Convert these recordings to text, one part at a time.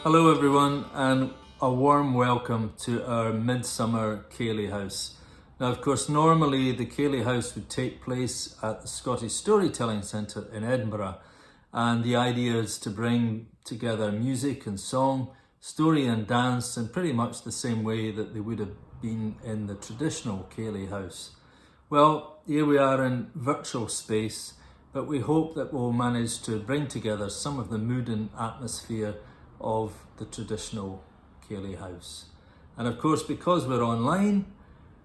Hello everyone, and a warm welcome to our midsummer Ceilidh House. Now of course normally the Ceilidh House would take place at the Scottish Storytelling Centre in Edinburgh, and the idea is to bring together music and song, story and dance in pretty much the same way that they would have been in the traditional Ceilidh House. Well, here we are in virtual space, but we hope that we'll manage to bring together some of the mood and atmosphere of the traditional Ceilidh House. And of course, because we're online,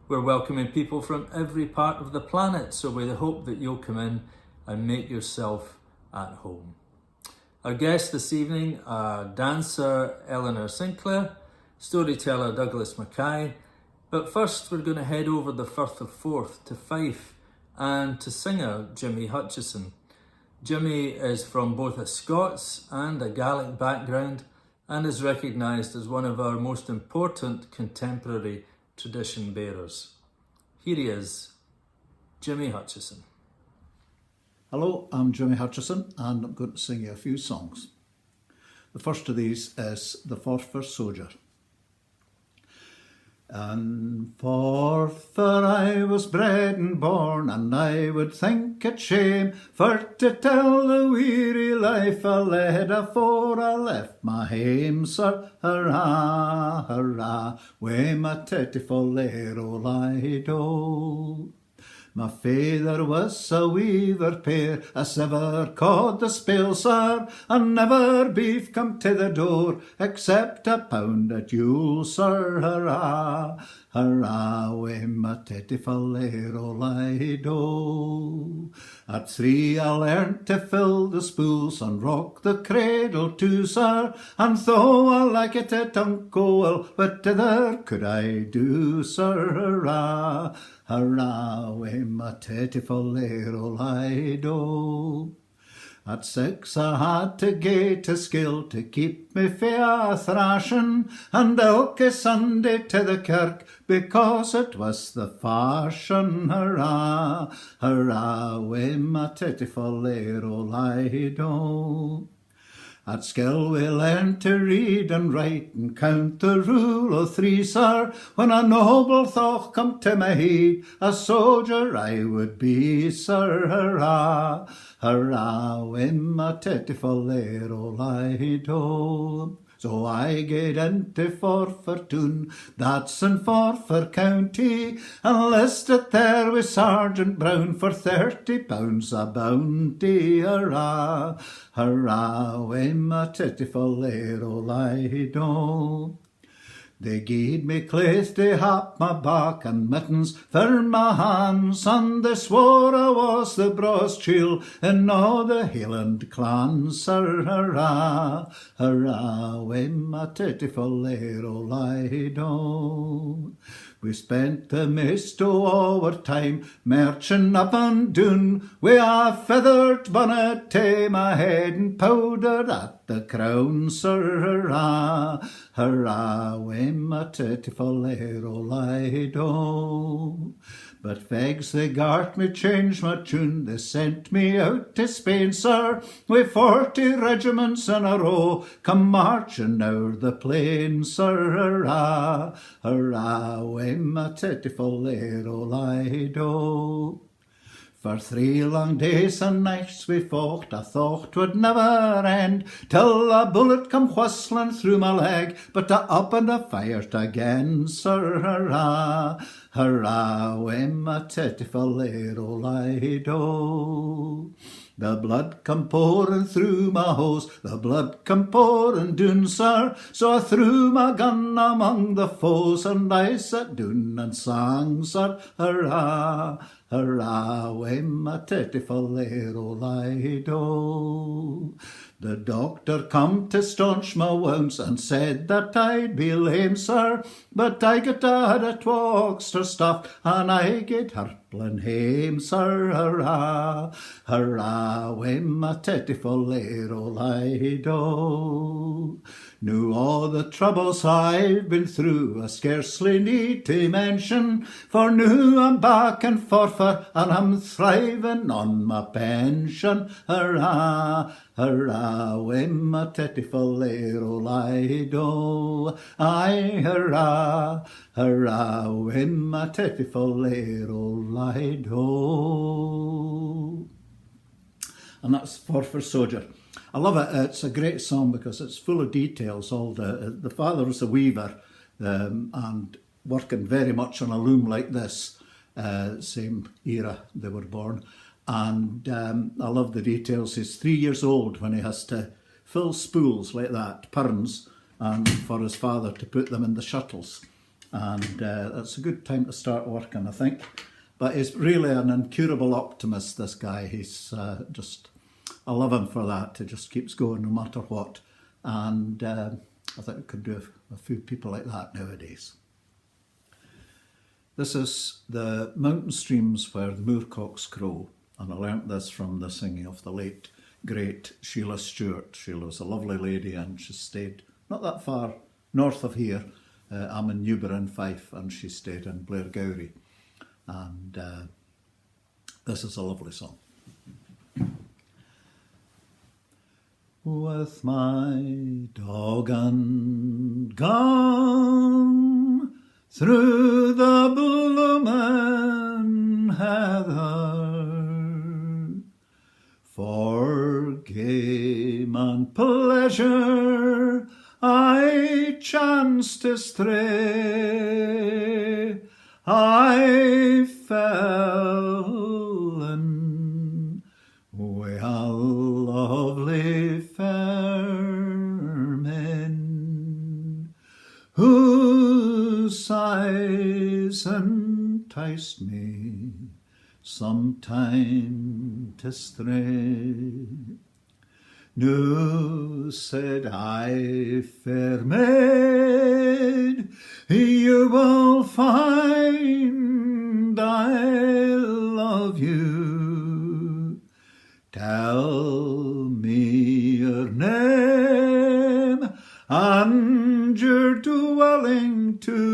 we're welcoming people from every part of the planet, so we hope that you'll come in and make yourself at home. Our guests this evening are dancer Eleanor Sinclair, storyteller Dougie Mackay, but first we're going to head over the Firth of Forth to Fife and to singer Jimmy Hutchison. Jimmy is from both a Scots and a Gaelic background and is recognised as one of our most important contemporary tradition bearers. Here he is, Jimmy Hutchison. Hello, I'm Jimmy Hutchison and I'm going to sing you a few songs. The first of these is The Forfar Sojer. And Forfar I was bred and born, and I would think it shame for to tell the weary life I led afore I left my hame, sir. Hurrah, hurrah, wi' my titiful lair o' Lido. My father was a weaver pair, as ever caught the spell, sir, and never beef come to the door, except a pound at Yule, sir. Hurrah, hurrah, wi' my titiful lair o' Lido. At 3 I learnt to fill the spools and rock the cradle too, sir, and though I like it at unco well, what other could I do, sir? Hurrah, hurrah, wi' my titiful lair o' Lido. At 6 I had to gae to skill to keep me fair thrashing, and ilka Sunday to the kirk, because it was the fashion. Hurrah, hurrah, wi' my titiful lair o' Lido. At skill we learned to read and write and count the rule o' 3, sir. When a noble thought come to my head, a soldier I would be, sir. Hurrah, hurrah, wi' my titiful lair o' Lido. So I gaed into Forfar toon, that's in Forfar county, and listed there with Sergeant Brown for £30 a bounty. Hurrah, hurrah, wi' my titiful lair o' Lido. They gied me claith to hap my back and mittens for my hands, and they swore I was the brawest chiel in all the highland clans, sir. Hurrah, hurrah, wi' my titiful lair o' Lido. We spent the maist o' our time marching up and down, wi' a feathered bonnet to my head and powder at the crown, sir. Hurrah, hurrah, wi' my titiful lair o' Lido. But fegs they gart me change my tune, they sent me out to Spain, sir, with 40 regiments in a row, come marching o'er the plain, sir. Hurrah, hurrah, wi' my titiful lair o' Lido. For 3 long days and nights we fought, I thought 'twould never end, till a bullet come whistling through my leg, but I up and I fired again, sir. Hurrah, hurrah, wi' my titiful lair o' Lido. The blood come pouring through my hose, the blood come pouring down, sir, so I threw my gun among the foes, and I sat down and sang, sir. Hurrah, hurrah, wi' my titiful lair o' Lido. The doctor come to staunch my wounds and said that I'd be lame, sir, but I got a at Oxter stuff and I get hurtling hame, sir. Hurrah, hurrah, wi' my titiful lair o' Lido. Knew all the troubles I've been through, I scarcely need to mention, for now I'm back and forfeit, and I'm thriving on my pension. Hurrah, hurrah, when my tettifalero lido. Aye, hurrah, hurrah, when my tettifalero lido. And that's for Soldier. I love it. It's a great song because it's full of details. All the father was a weaver and working very much on a loom like this, same era they were born. And I love the details. He's 3 years old when he has to fill spools like that, purns, and for his father to put them in the shuttles. And it's a good time to start working, I think. But he's really an incurable optimist, this guy. He's I love him for that. He just keeps going no matter what. And I think we could do a few people like that nowadays. This is the mountain streams where the moorcocks crow. And I learnt this from the singing of the late, great Sheila Stewart. Sheila was a lovely lady and she stayed not that far north of here. I'm in Newbury in Fife and she stayed in Blairgowrie. And this is a lovely song. With my dog and gun through the blooming heather, for game and pleasure I chanced to stray. I fell in with a lovely fair maiden, whose sighs enticed me sometime to stray. No, said I, fair maid, you will find I love you. Tell me your name and your dwelling too.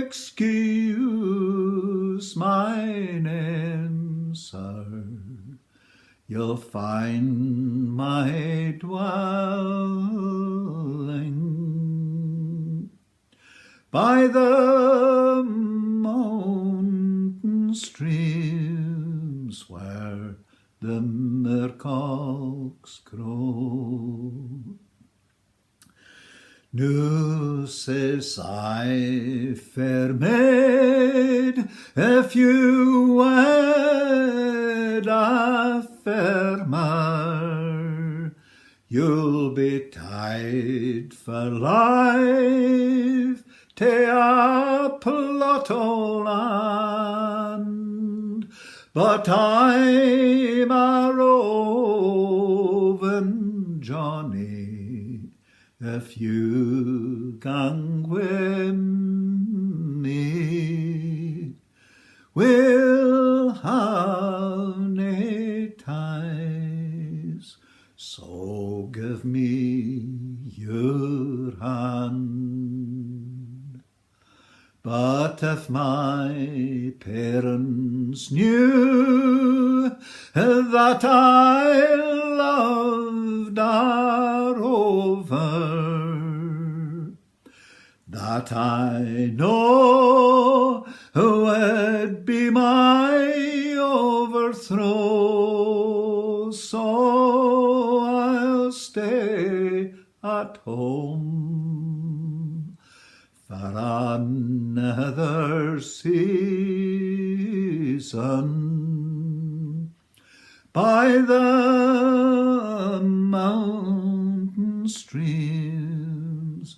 Excuse my name, sir. You'll find my dwelling by the mountain streams where the moorcocks crow. No, says I, fair maid, if you wed a fair mar, you'll be tied for life to a plot o' land. But I'm a roving Johnny, if you gang with me, we'll have nae ties, so give me your hand. But if my parents knew that I loved a rover, that I know would be my overthrow, so I'll stay at home for another season by the mountain streams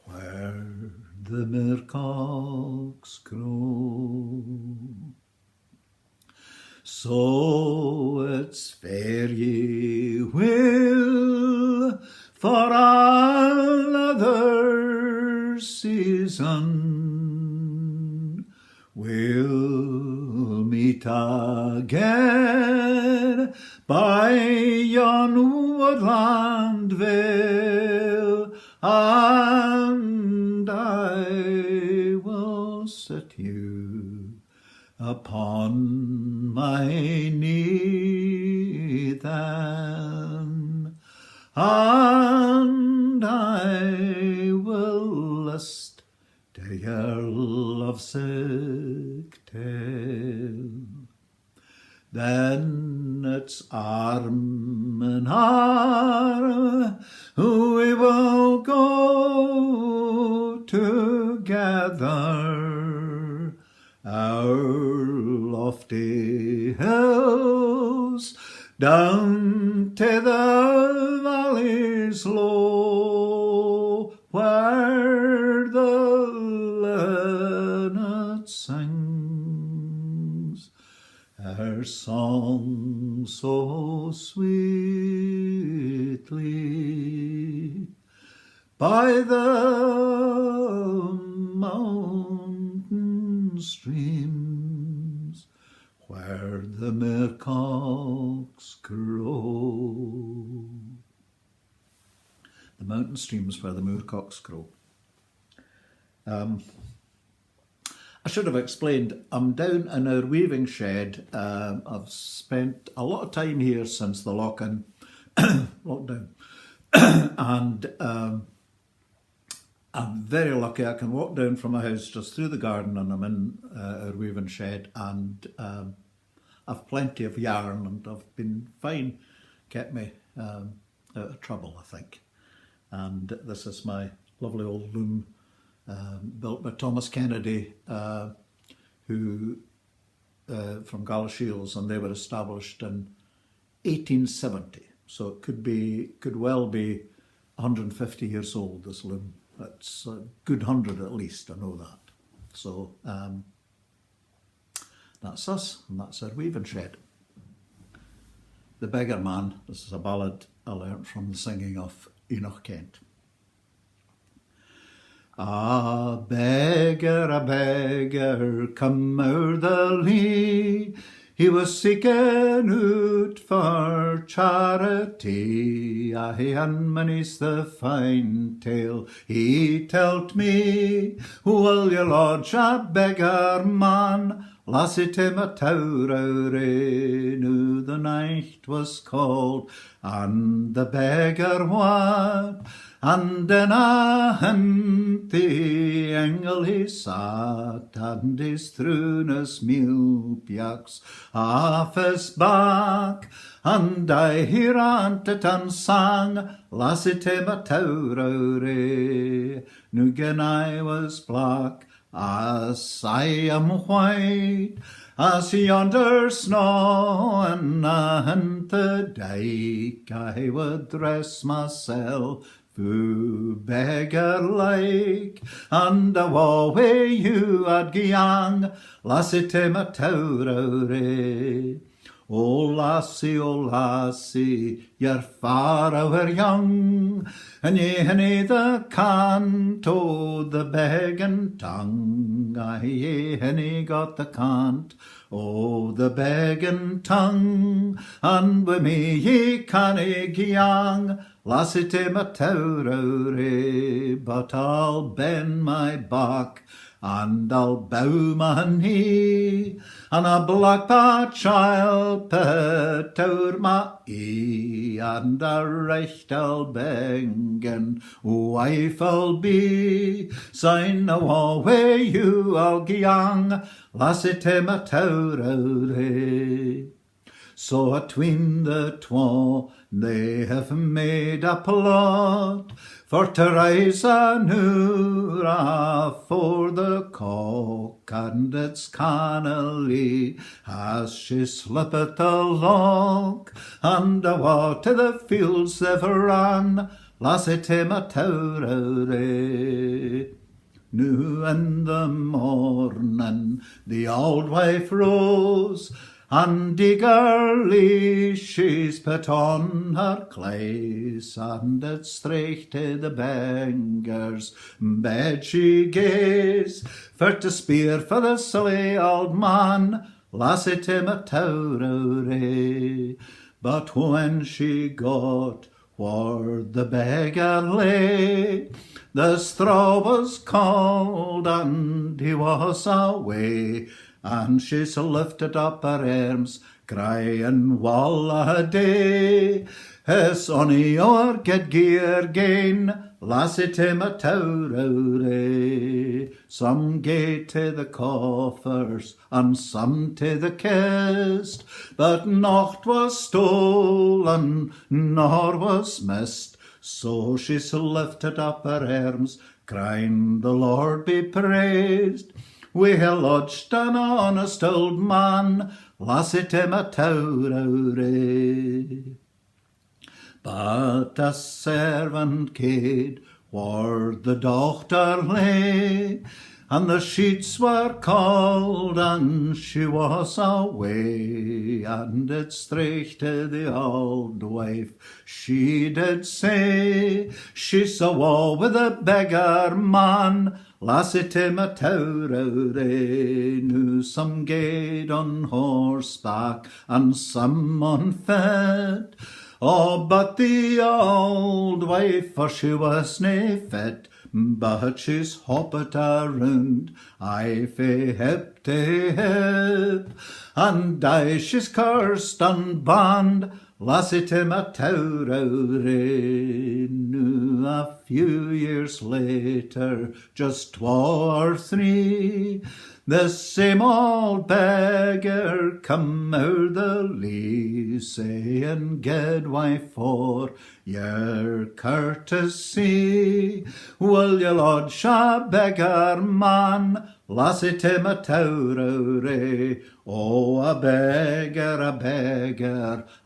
where the moorcocks crow. So it's fare ye will for another season. We'll meet again by yon woodland vale, and I will sit you upon my knee then, and I will list to your lovesick tale. Then it's arm in arm we will go together, our lofty hills down to the valleys low, where the linnet sings her song so sweetly, by the mountain streams where the meercocks crow. The mountain streams where the moorcocks crow. I should have explained, I'm down in our weaving shed. I've spent a lot of time here since the lockdown, and I'm very lucky. I can walk down from my house just through the garden and I'm in our weaving shed, and I've plenty of yarn and I've been fine, kept me out of trouble, I think. And this is my lovely old loom, built by Thomas Kennedy, who from Galashiels, and they were established in 1870. So it could well be 150 years old, this loom. It's a good 100 at least, I know that. So that's us, and that's our weaving shed. The Beggar Man, this is a ballad I learnt from the singing of Enoch Kent. A beggar, come o'er the lea, he was seeking out for charity. Aye, and many's the fine tale he tell't me. Will you lodge a beggar man? Lassie him a tower now the night was cold, and the beggar wad, and in a hint the angle he sat, and his through meal piaks off his back, and I he ranted and sang, Lassie him a tower now gin I was black, as I am white, as yonder snow in the dyke, I would dress myself fu beggar like, and a way you had gang, lassie him a tower. O lassie, you're far o'er young, and ye hinny the cant o' the begging tongue. Aye, ye hinny got the cant o' the begging tongue, and wi' me ye canna gang, lassie him a tower. But I'll bend my back, and I'll bow my knee, and a black patch I'll put o'er my ee, and a recht I'll bengen wife I'll be. Sign a way you I'll gang, lassie him a tower. So atween the twa they have made a plot for to rise a nura for the cock, and it's cannily as she slippeth along, and awa to the fields they've ran, lassie him a tower. Now in the morning the auld wife rose, and eagerly she's put on her claes, and it's straight to the beggar's bed she gaes, for to spear for the silly old man, lassie him a tower. But when she got where the beggar lay, the straw was cold and he was away, and she's lifted up her arms, crying walla day. His only o'er get gear gain, lassie to my tower. Some gae to the coffers and some to the kist, but naught was stolen nor was missed. So she's lifted up her arms, crying the Lord be praised. We have lodged an honest old man, lassie to my tower. But a servant came where the doctor lay, and the sheets were cold and she was away, and it straight to the old wife she did say, she's a war with a beggar man, lassie to my tower. Knew some gaed on horseback and some on foot. Oh, but the old wife, for she was nae fit, but she's hopped around, aye fae hip to hip, and aye she's cursed and banned, lassie to my tower. Now a few years later, just 2 or 3, the same old beggar come out the lee, saying, "Guidwife, for your courtesy, will you lodge a beggar man, lassie to my tower? Oh, a beggar,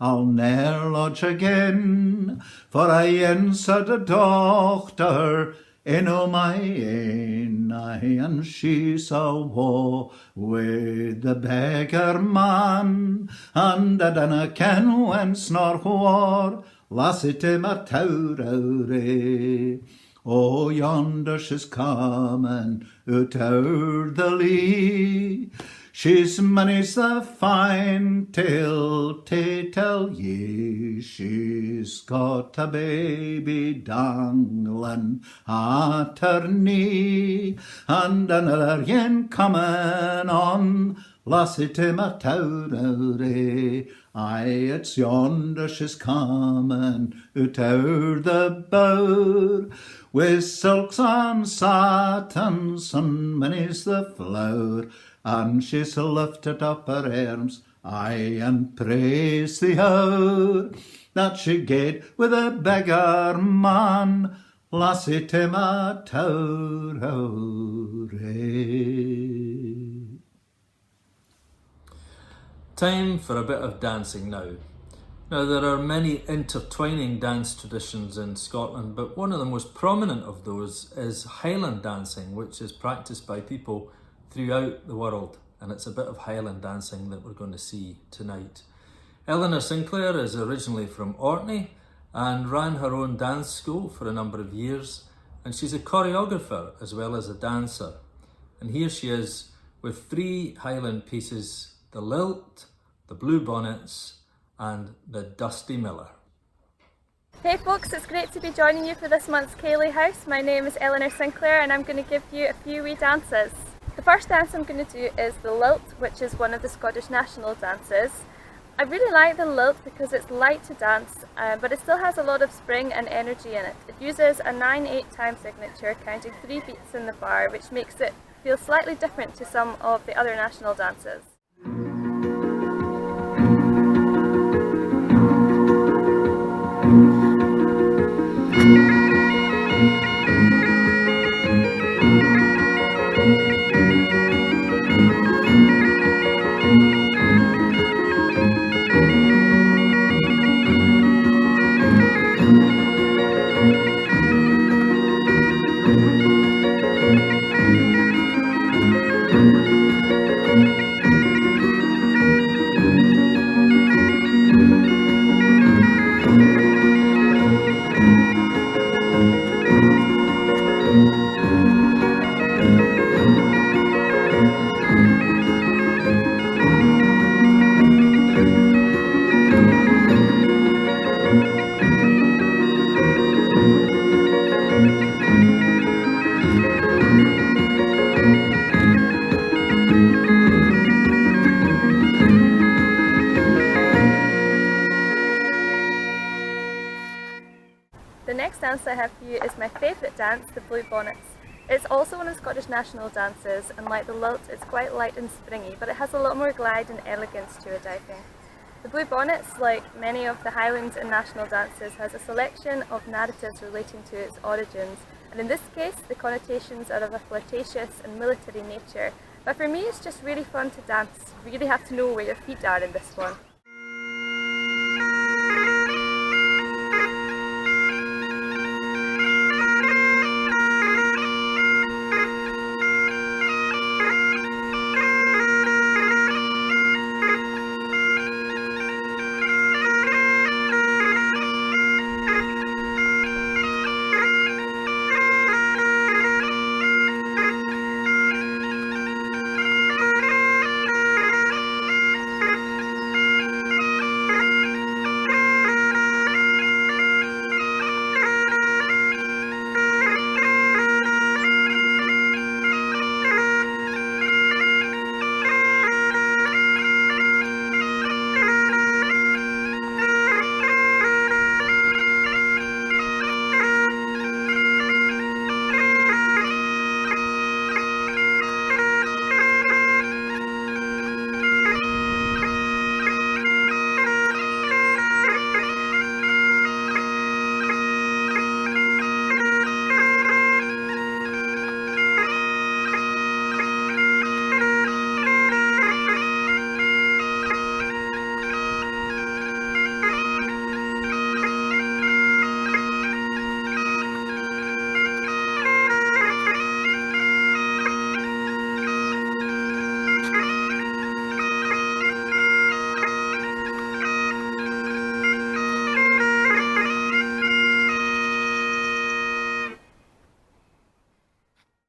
I'll ne'er lodge again, for I answered a doctor, in o' my ain, and she's a woe with the beggar man, and I dinna ken whence nor whore, lassie to my tower. Oh, yonder she's comin' out o'er the lea, she's many's the fine tale to tell ye. She's got a baby dangling at her knee, and another yen comin' on, lassie to my tower. Aye, it's yonder she's comin' out o'er the bower, with silks and satins and many's the flower, and she's lifted up her arms, aye, and praise the hour that she gaed with a beggar man, lassie to my tower. Time for a bit of dancing now. Now, there are many intertwining dance traditions in Scotland, but one of the most prominent of those is highland dancing, which is practiced by people throughout the world, and it's a bit of highland dancing that we're going to see tonight. Eleanor Sinclair is originally from Orkney and ran her own dance school for a number of years, and she's a choreographer as well as a dancer. And here she is with 3 highland pieces: the lilt, the bluebonnets, and the Dusty Miller. Hey folks, it's great to be joining you for this month's Ceilidh House. My name is Eleanor Sinclair and I'm going to give you a few wee dances. The first dance I'm going to do is the lilt, which is one of the Scottish national dances. I really like the lilt because it's light to dance, but it still has a lot of spring and energy in it. It uses a 9/8 time signature, counting 3 beats in the bar, which makes it feel slightly different to some of the other national dances. next dance I have for you is my favourite dance, the Bluebonnets. It's also one of the Scottish national dances, and like the lilt, it's quite light and springy, but it has a lot more glide and elegance to it, I think. The Bluebonnets, like many of the highland and national dances, has a selection of narratives relating to its origins, and in this case the connotations are of a flirtatious and military nature. But for me it's just really fun to dance. You really have to know where your feet are in this one.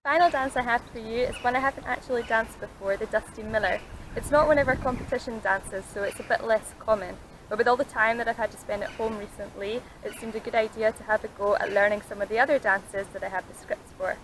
Final dance I have for you is one I haven't actually danced before, the Dusty Miller. It's not one of our competition dances, so it's a bit less common, but with all the time that I've had to spend at home recently, it seemed a good idea to have a go at learning some of the other dances that I have the scripts for.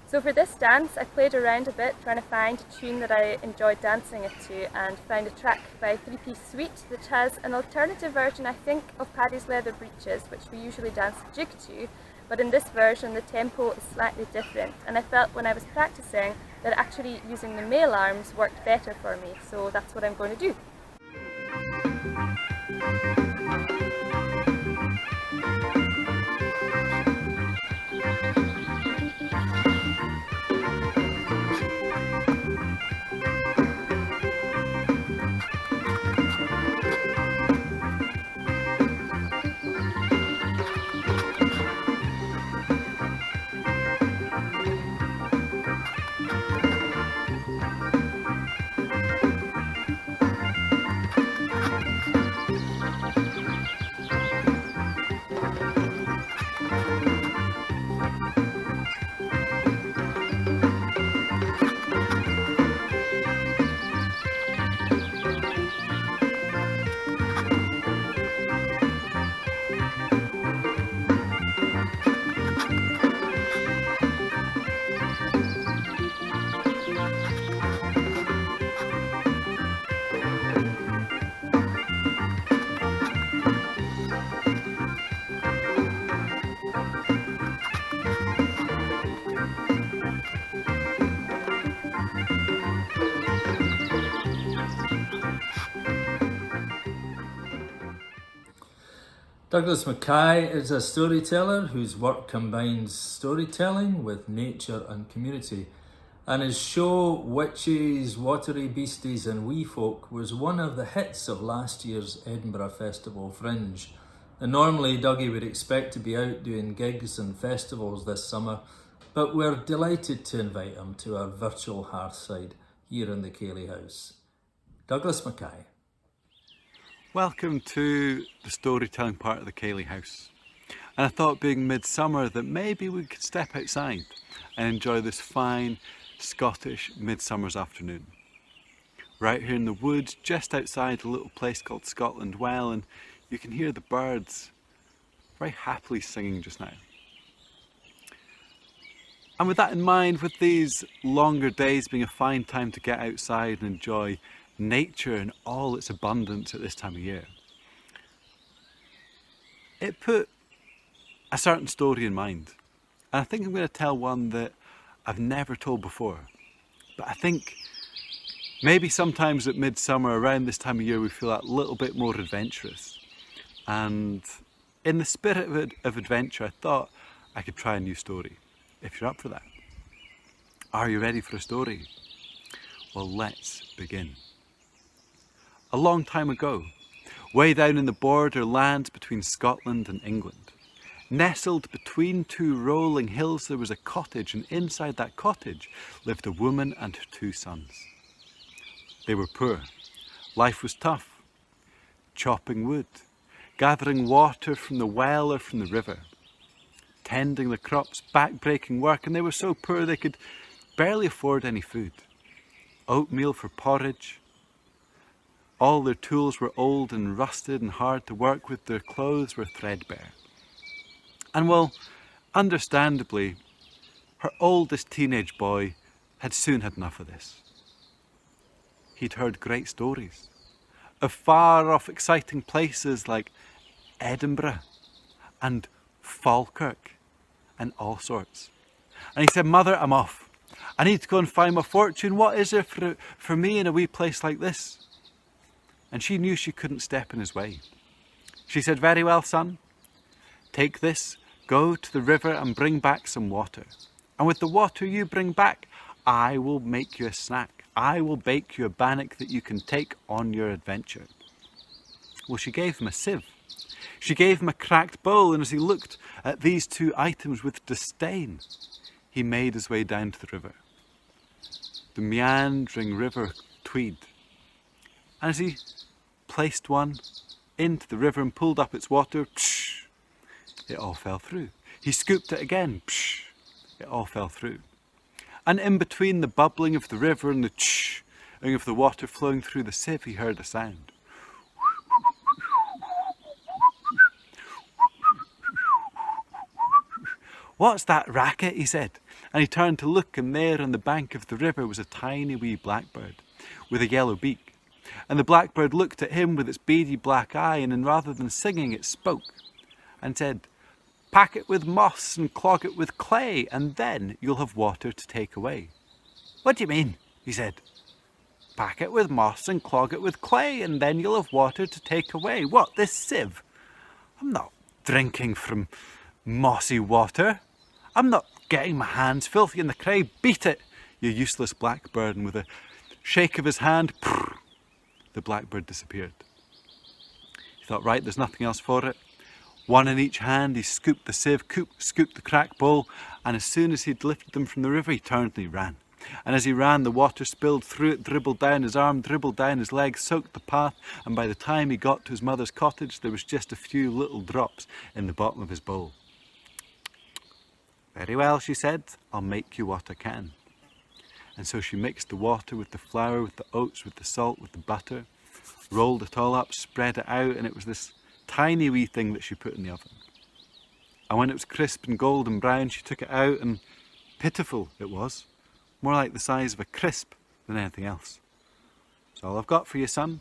So for this dance I played around a bit trying to find a tune that I enjoyed dancing it to, and found a track by Three Piece Suite which has an alternative version, I think, of Paddy's Leather Breeches, which we usually dance jig to, but in this version the tempo is slightly different, and I felt when I was practicing that actually using the male arms worked better for me, so that's what I'm going to do. Douglas Mackay is a storyteller whose work combines storytelling with nature and community, and his show Witches, Watery Beasties and Wee Folk was one of the hits of last year's Edinburgh Festival Fringe. And normally Dougie would expect to be out doing gigs and festivals this summer, but we're delighted to invite him to our virtual hearthside here in the Ceilidh House. Douglas Mackay. Welcome to the storytelling part of the Ceilidh House. And I thought, being midsummer, that maybe we could step outside and enjoy this fine Scottish midsummer's afternoon. Right here in the woods, just outside a little place called Scotland Well, and you can hear the birds very happily singing just now. And with that in mind, with these longer days being a fine time to get outside and enjoy nature in all its abundance at this time of year, it put a certain story in mind. And I think I'm going to tell one that I've never told before. But I think maybe sometimes at midsummer, around this time of year, we feel that little bit more adventurous. And in the spirit of adventure, I thought I could try a new story, if you're up for that. Are you ready for a story? Well, let's begin. A long time ago, way down in the borderlands between Scotland and England, nestled between two rolling hills, there was a cottage, and inside that cottage lived a woman and her 2 sons. They were poor. Life was tough. Chopping wood, gathering water from the well or from the river, tending the crops, back-breaking work, and they were so poor they could barely afford any food. Oatmeal for porridge. All their tools were old and rusted and hard to work with. Their clothes were threadbare. And well, understandably, her oldest teenage boy had soon had enough of this. He'd heard great stories of far-off exciting places like Edinburgh and Falkirk and all sorts. And he said, "Mother, I'm off. I need to go and find my fortune. What is there for me in a wee place like this?" And she knew she couldn't step in his way. She said, "Very well, son. Take this, go to the river and bring back some water. And with the water you bring back, I will make you a snack. I will bake you a bannock that you can take on your adventure." Well, she gave him a sieve. She gave him a cracked bowl, and as he looked at these 2 items with disdain, he made his way down to the river. The meandering river Tweed. And as he placed one into the river and pulled up its water, psh, it all fell through. He scooped it again, psh, it all fell through. And in between the bubbling of the river and the tsh-ing of the water flowing through the sieve, he heard a sound. "What's that racket?" he said. And he turned to look, and there on the bank of the river was a tiny wee blackbird with a yellow beak. And the blackbird looked at him with its beady black eye, and then rather than singing, it spoke and said, "Pack it with moss and clog it with clay, and then you'll have water to take away." "What do you mean?" he said. "Pack it with moss and clog it with clay, and then you'll have water to take away." "What, this sieve? I'm not drinking from mossy water. I'm not getting my hands filthy in the clay. Beat it, you useless blackbird." And with a shake of his hand, the blackbird disappeared. He thought, right, there's nothing else for it. One in each hand, he scooped the sieve, scooped the crack bowl, and as soon as he'd lifted them from the river, he turned and he ran. And as he ran, the water spilled through it, dribbled down his arm, dribbled down his leg, soaked the path, and by the time he got to his mother's cottage, there was just a few little drops in the bottom of his bowl. "Very well," she said, "I'll make you what I can." And so she mixed the water with the flour, with the oats, with the salt, with the butter, rolled it all up, spread it out, and it was this tiny wee thing that she put in the oven. And when it was crisp and golden brown, she took it out, and pitiful it was, more like the size of a crisp than anything else. "That's all I've got for you, son."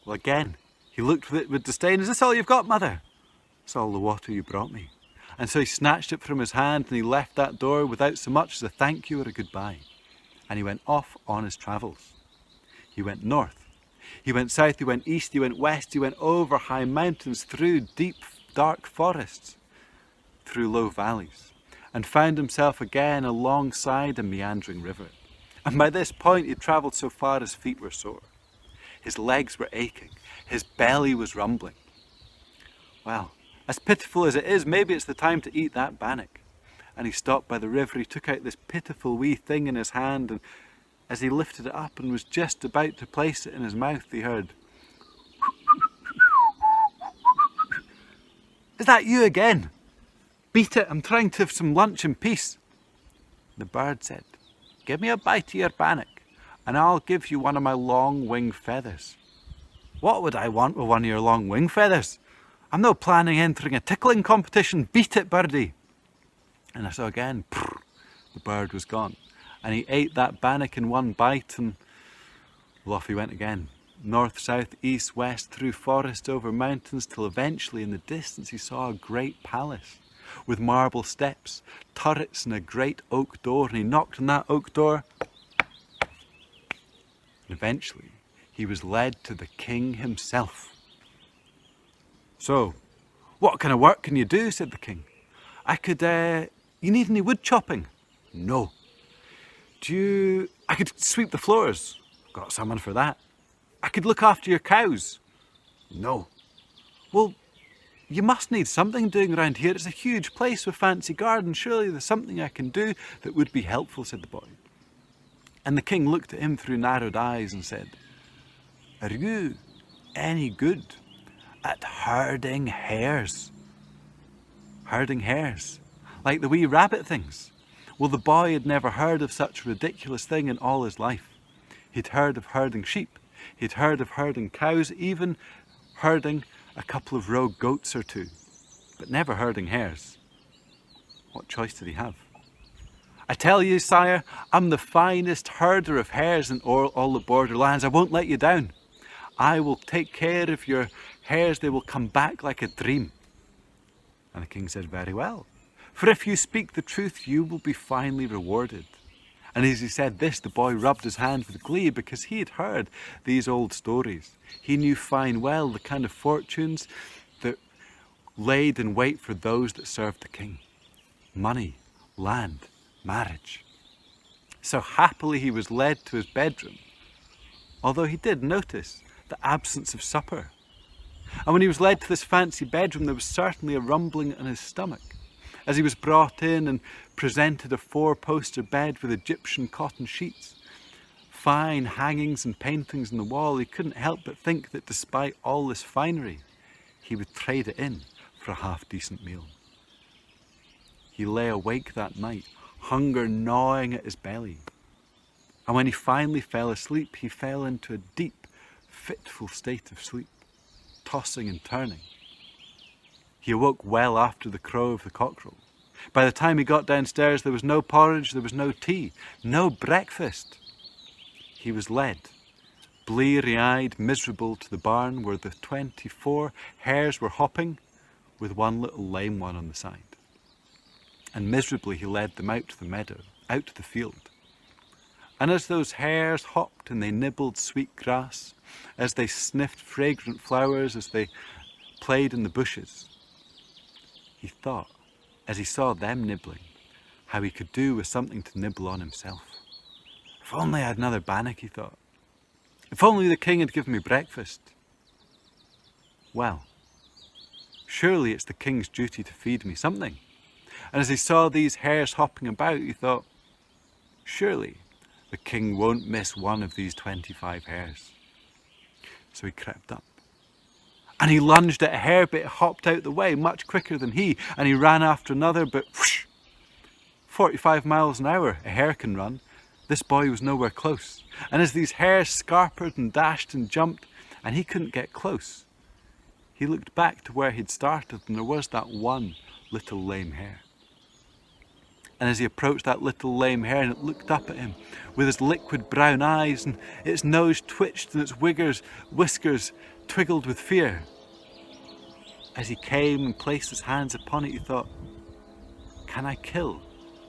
Well, again, he looked at it with disdain. "Is this all you've got, mother?" "It's all the water you brought me." And so he snatched it from his hand, and he left that door without so much as a thank you or a goodbye. And he went off on his travels. He went north, he went south, he went east, he went west, he went over high mountains, through deep dark forests, through low valleys, and found himself again alongside a meandering river. And by this point he'd travelled so far his feet were sore. His legs were aching, his belly was rumbling. Well, as pitiful as it is, maybe it's the time to eat that bannock. And he stopped by the river, he took out this pitiful wee thing in his hand, and as he lifted it up and was just about to place it in his mouth, he heard, "Is that you again? Beat it, I'm trying to have some lunch in peace." The bird said, "Give me a bite of your bannock, and I'll give you one of my long wing feathers." "What would I want with one of your long wing feathers? I'm no planning entering a tickling competition. Beat it, birdie." And I saw again, the bird was gone. And he ate that bannock in one bite, and well, off he went again. north, south, east, west, through forest, over mountains, till eventually in the distance he saw a great palace with marble steps, turrets and a great oak door, and he knocked on that oak door, and eventually he was led to the king himself. "So, what kind of work can you do?" said the king. "I could, you need any wood chopping?" "No." I could sweep the floors." "Got someone for that." "I could look after your cows." "No." "Well, you must need something doing around here. It's a huge place with fancy gardens. Surely there's something I can do that would be helpful," said the boy. And the king looked at him through narrowed eyes and said, "Are you any good at herding hares?" Herding hares? Like the wee rabbit things? Well, the boy had never heard of such a ridiculous thing in all his life. He'd heard of herding sheep, he'd heard of herding cows, even herding a couple of rogue goats or two, but never herding hares. What choice did he have? "I tell you, sire, I'm the finest herder of hares in all the borderlands. I won't let you down. I will take care of your hares. They will come back like a dream." And the king said, "Very well. For if you speak the truth, you will be finely rewarded." And as he said this, the boy rubbed his hands with glee, because he had heard these old stories. He knew fine well the kind of fortunes that laid in wait for those that served the king. Money, land, marriage. So happily he was led to his bedroom, although he did notice the absence of supper. And when he was led to this fancy bedroom, there was certainly a rumbling in his stomach, as he was brought in and presented a 4-poster bed with Egyptian cotton sheets, fine hangings and paintings on the wall. He couldn't help but think that despite all this finery, he would trade it in for a half-decent meal. He lay awake that night, hunger gnawing at his belly. And when he finally fell asleep, he fell into a deep, fitful state of sleep, tossing and turning. He awoke well after the crow of the cockerel. By the time he got downstairs, there was no porridge, there was no tea, no breakfast. He was led, bleary-eyed, miserable, to the barn where the 24 hares were hopping, with one little lame one on the side. And miserably he led them out to the meadow, out to the field. And as those hares hopped and they nibbled sweet grass, as they sniffed fragrant flowers, as they played in the bushes, he thought, as he saw them nibbling, how he could do with something to nibble on himself. If only I had another bannock, he thought. If only the king had given me breakfast. Well, surely it's the king's duty to feed me something. And as he saw these hares hopping about, he thought, surely the king won't miss one of these 25 hares. So he crept up. And he lunged at a hare, but it hopped out the way much quicker than he. And he ran after another, but whoosh, 45 miles an hour a hare can run. This boy was nowhere close. And as these hares scarpered and dashed and jumped, and he couldn't get close, he looked back to where he'd started, and there was that one little lame hare. And as he approached that little lame hare, and it looked up at him with its liquid brown eyes, and its nose twitched and its whiskers twiggled with fear. As he came and placed his hands upon it, he thought, can I kill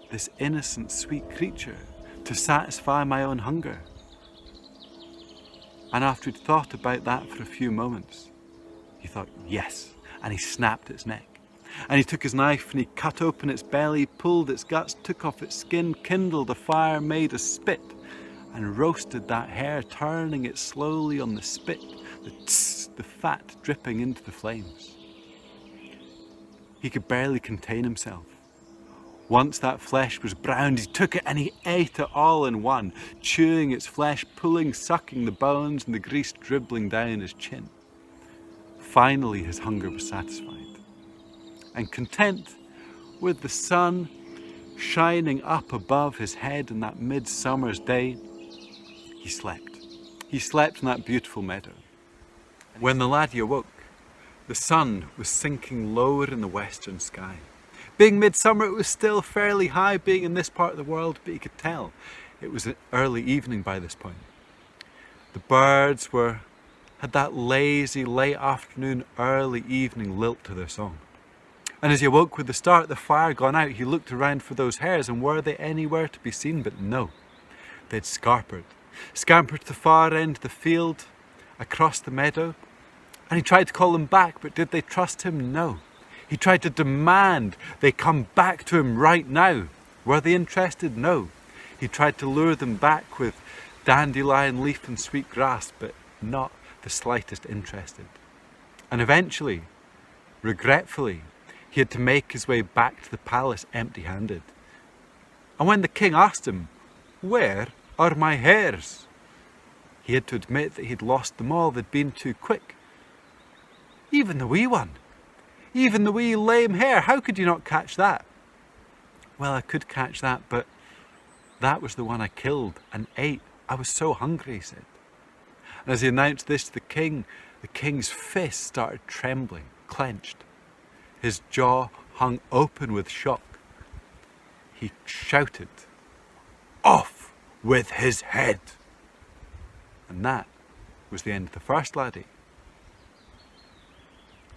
this innocent, sweet creature to satisfy my own hunger? And after he'd thought about that for a few moments, he thought, yes, and he snapped its neck. And he took his knife and he cut open its belly, pulled its guts, took off its skin, kindled a fire, made a spit, and roasted that hare, turning it slowly on the spit, the fat dripping into the flames. He could barely contain himself. Once that flesh was browned, he took it and he ate it all in one, chewing its flesh, pulling, sucking the bones and the grease dribbling down his chin. Finally, his hunger was satisfied. And content with the sun shining up above his head in that midsummer's day, he slept. He slept in that beautiful meadow. When the laddie awoke, the sun was sinking lower in the western sky. Being midsummer, it was still fairly high, being in this part of the world, but he could tell it was an early evening by this point. The birds were had that lazy late afternoon, early evening lilt to their song. And as he awoke with the start, the fire gone out, he looked around for those hares, and were they anywhere to be seen? But no, they'd scampered to the far end of the field, across the meadow, and he tried to call them back, but did they trust him? No. He tried to demand they come back to him right now. Were they interested? No. He tried to lure them back with dandelion leaf and sweet grass, but not the slightest interested. And eventually, regretfully, he had to make his way back to the palace empty-handed. And when the king asked him, "Where are my hares?" he had to admit that he'd lost them all. They'd been too quick. Even the wee one. Even the wee lame hare. How could you not catch that? Well, I could catch that, but that was the one I killed and ate. I was so hungry, he said. And as he announced this to the king's fist started trembling, clenched. His jaw hung open with shock. He shouted, "Off with his head!" And that was the end of the first laddie.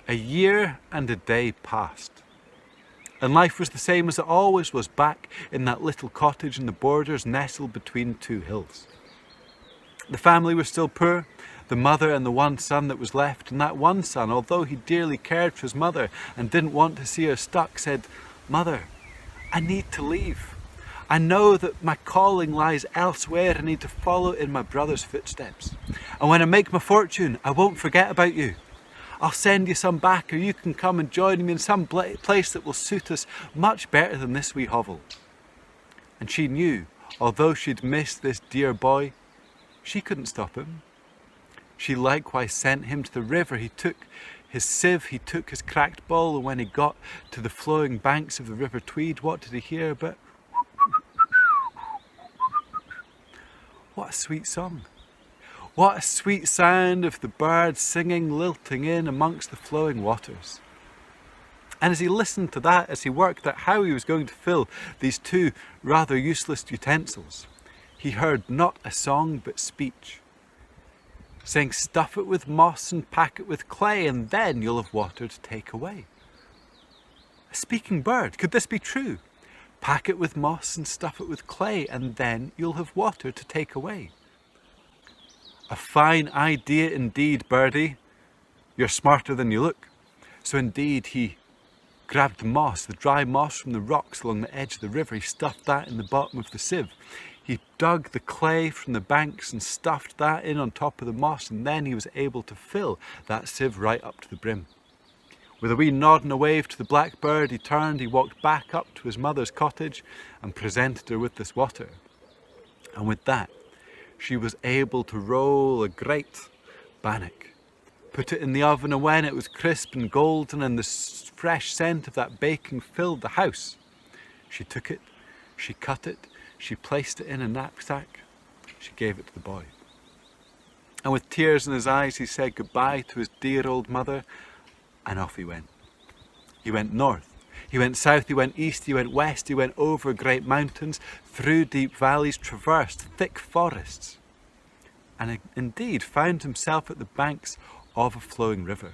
A year and a day passed, and life was the same as it always was back in that little cottage in the borders nestled between two hills. The family was still poor, the mother and the one son that was left, and that one son, although he dearly cared for his mother and didn't want to see her stuck, said, "Mother, I need to leave. I know that my calling lies elsewhere. I need to follow in my brother's footsteps. And when I make my fortune, I won't forget about you. I'll send you some back, or you can come and join me in some place that will suit us much better than this wee hovel." And she knew, although she'd missed this dear boy, she couldn't stop him. She likewise sent him to the river. He took his sieve, he took his cracked ball, and when he got to the flowing banks of the River Tweed, what did he hear but what a sweet song. What a sweet sound of the birds singing, lilting in amongst the flowing waters. And as he listened to that, as he worked out how he was going to fill these two rather useless utensils, he heard not a song but speech, saying, "Stuff it with moss and pack it with clay, and then you'll have water to take away." A speaking bird, could this be true? Pack it with moss and stuff it with clay, and then you'll have water to take away. A fine idea indeed, birdie. You're smarter than you look. So indeed he grabbed the moss, the dry moss from the rocks along the edge of the river. He stuffed that in the bottom of the sieve. He dug the clay from the banks and stuffed that in on top of the moss, and then he was able to fill that sieve right up to the brim. With a wee nod and a wave to the blackbird, he turned, he walked back up to his mother's cottage and presented her with this water. And with that, she was able to roll a great bannock, put it in the oven, and when it was crisp and golden and the fresh scent of that baking filled the house, she took it, she cut it, she placed it in a knapsack, she gave it to the boy. And with tears in his eyes, he said goodbye to his dear old mother, and off he went. He went north, he went south, he went east, he went west, he went over great mountains, through deep valleys, traversed thick forests, and indeed found himself at the banks of a flowing river,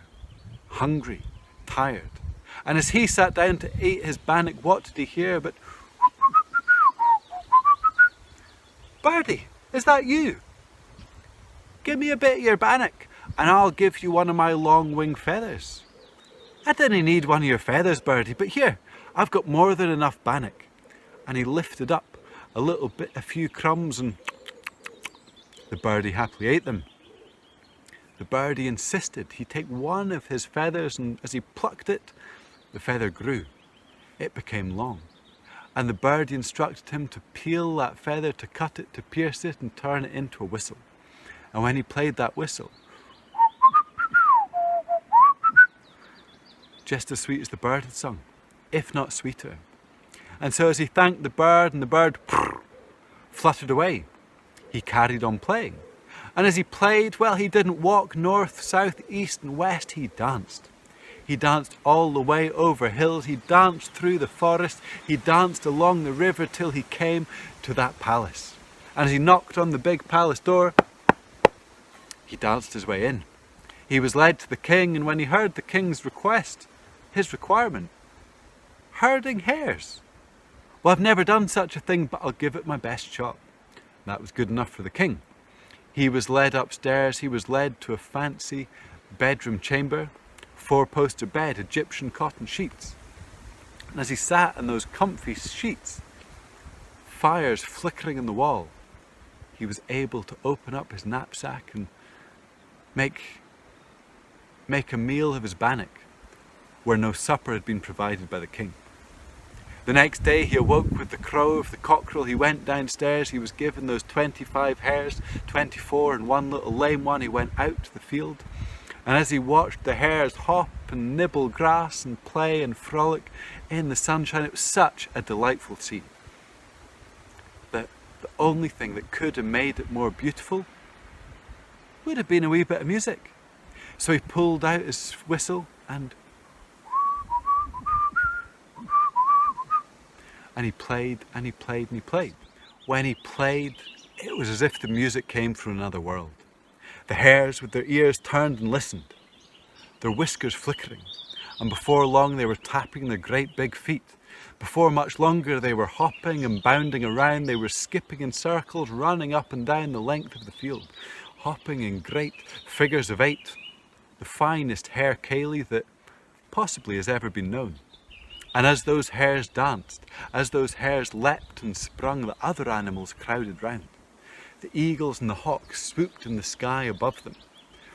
hungry, tired. And as he sat down to eat his bannock, what did he hear but, "Birdie, is that you? Give me a bit of your bannock, and I'll give you one of my long wing feathers." "I didn't need one of your feathers, birdie, but here, I've got more than enough bannock." And he lifted up a few crumbs, and the birdie happily ate them. The birdie insisted he take one of his feathers, and as he plucked it, the feather grew. It became long. And the birdie instructed him to peel that feather, to cut it, to pierce it, and turn it into a whistle. And when he played that whistle, just as sweet as the bird had sung, if not sweeter. And so as he thanked the bird, and the bird fluttered away, he carried on playing. And as he played, well, he didn't walk north, south, east and west, he danced. He danced all the way over hills, he danced through the forest, he danced along the river till he came to that palace. And as he knocked on the big palace door, he danced his way in. He was led to the king, and when he heard the king's request, his requirement, herding hares. Well, I've never done such a thing, but I'll give it my best shot. That was good enough for the king. He was led upstairs, he was led to a fancy bedroom chamber, 4-poster bed, Egyptian cotton sheets. And as he sat in those comfy sheets, fires flickering in the wall, he was able to open up his knapsack and make a meal of his bannock, where no supper had been provided by the king. The next day he awoke with the crow of the cockerel. He went downstairs, he was given those 25 hares, 24 and one little lame one. He went out to the field, and as he watched the hares hop and nibble grass and play and frolic in the sunshine, it was such a delightful scene that the only thing that could have made it more beautiful would have been a wee bit of music. So he pulled out his whistle and he played and he played and he played. When he played, it was as if the music came from another world. The hares with their ears turned and listened, their whiskers flickering, and before long they were tapping their great big feet. Before much longer they were hopping and bounding around, they were skipping in circles, running up and down the length of the field, hopping in great figures of 8, the finest hare Ceilidh that possibly has ever been known. And as those hares danced, as those hares leapt and sprung, the other animals crowded round. The eagles and the hawks swooped in the sky above them,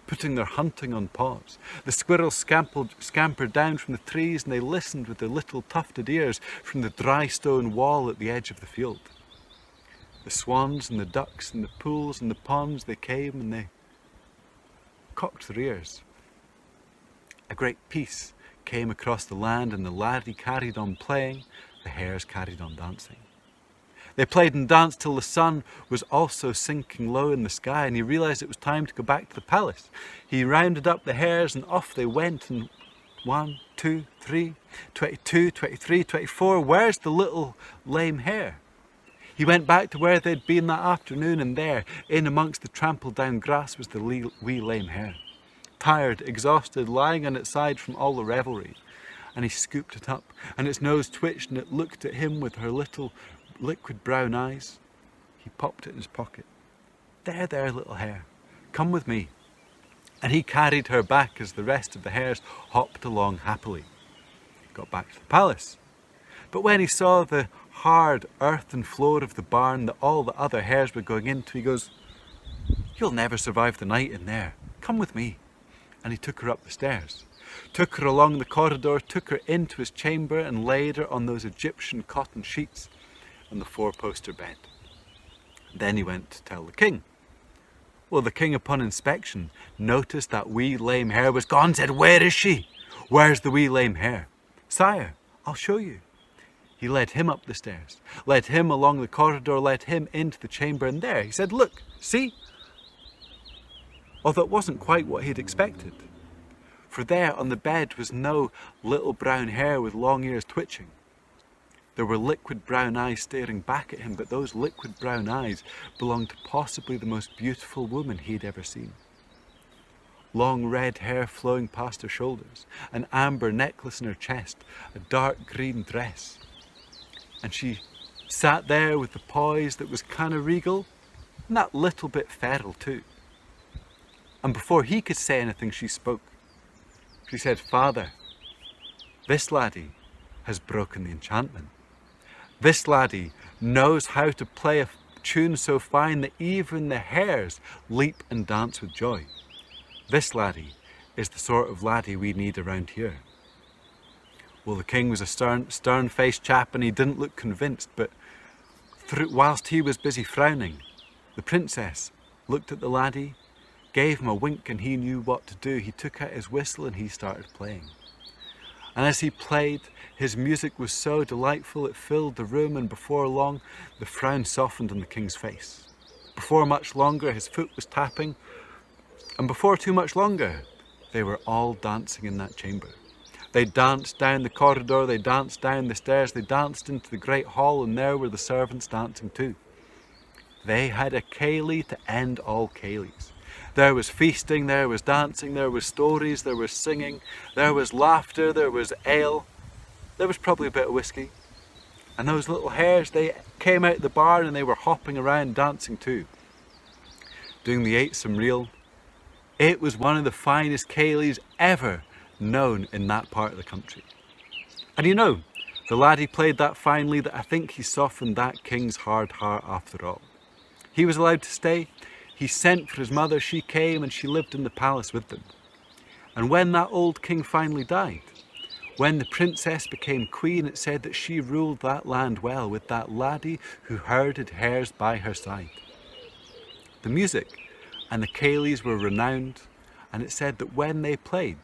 putting their hunting on pause. The squirrels scampered down from the trees, and they listened with their little tufted ears from the dry stone wall at the edge of the field. The swans and the ducks and the pools and the ponds, they came and they cocked their ears. A great peace came across the land, and the laddie carried on playing, the hares carried on dancing. They played and danced till the sun was also sinking low in the sky, and he realised it was time to go back to the palace. He rounded up the hares and off they went, and 1, 2, 3, 22, 23, 24, where's the little lame hare? He went back to where they'd been that afternoon, and there, in amongst the trampled down grass, was the wee lame hare. Tired, exhausted, lying on its side from all the revelry. And he scooped it up, and its nose twitched, and it looked at him with her little liquid brown eyes. He popped it in his pocket. There, little hare, come with me. And he carried her back as the rest of the hares hopped along happily. He got back to the palace. But when he saw the hard earthen floor of the barn that all the other hares were going into, he goes, "You'll never survive the night in there. Come with me." And he took her up the stairs, took her along the corridor, took her into his chamber and laid her on those Egyptian cotton sheets on the 4-poster bed. Then he went to tell the king. Well, the king, upon inspection, noticed that wee lame hare was gone, said, "Where is she? Where's the wee lame hare?" "Sire, I'll show you." He led him up the stairs, led him along the corridor, led him into the chamber, and there he said, "Look, see?" Although it wasn't quite what he'd expected. For there on the bed was no little brown hare with long ears twitching. There were liquid brown eyes staring back at him, but those liquid brown eyes belonged to possibly the most beautiful woman he'd ever seen. Long red hair flowing past her shoulders, an amber necklace in her chest, a dark green dress. And she sat there with the poise that was kind of regal, and that little bit feral too. And before he could say anything, she spoke. She said, "Father, this laddie has broken the enchantment. This laddie knows how to play a tune so fine that even the hares leap and dance with joy. This laddie is the sort of laddie we need around here." Well, the king was a stern-faced chap, and he didn't look convinced, but whilst he was busy frowning, the princess looked at the laddie, gave him a wink, and he knew what to do. He took out his whistle and he started playing. And as he played, his music was so delightful it filled the room, and before long the frown softened on the king's face. Before much longer his foot was tapping, and before too much longer they were all dancing in that chamber. They danced down the corridor, they danced down the stairs, they danced into the great hall, and there were the servants dancing too. They had a Ceilidh to end all Ceilidhs. There was feasting, there was dancing, there was stories, there was singing, there was laughter, there was ale, there was probably a bit of whiskey. And those little hares, they came out the barn and they were hopping around dancing too, doing the eightsome reel. It was one of the finest ceilidhs ever known in that part of the country. And you know, the laddie played that finely that I think he softened that king's hard heart after all. He was allowed to stay. He sent for his mother, she came and she lived in the palace with them. And when that old king finally died, when the princess became queen, it said that she ruled that land well with that laddie who herded hares by her side. The music and the ceilidhs were renowned, and it said that when they played,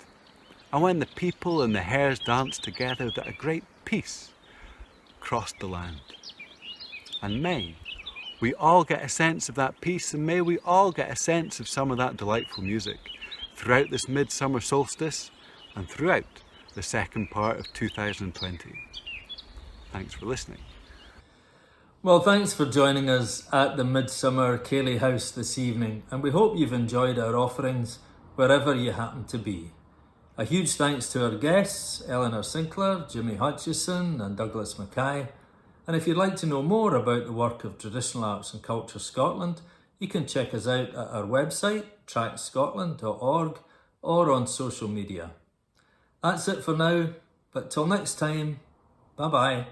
and when the people and the hares danced together, that a great peace crossed the land. And may we all get a sense of that peace, and may we all get a sense of some of that delightful music throughout this midsummer solstice and throughout the second part of 2020. Thanks for listening. Well, thanks for joining us at the Midsummer Ceilidh House this evening, and we hope you've enjoyed our offerings wherever you happen to be. A huge thanks to our guests, Eleanor Sinclair, Jimmy Hutchison and Dougie Mackay. And if you'd like to know more about the work of Traditional Arts and Culture Scotland, you can check us out at our website, trackscotland.org, or on social media. That's it for now, but till next time, bye-bye.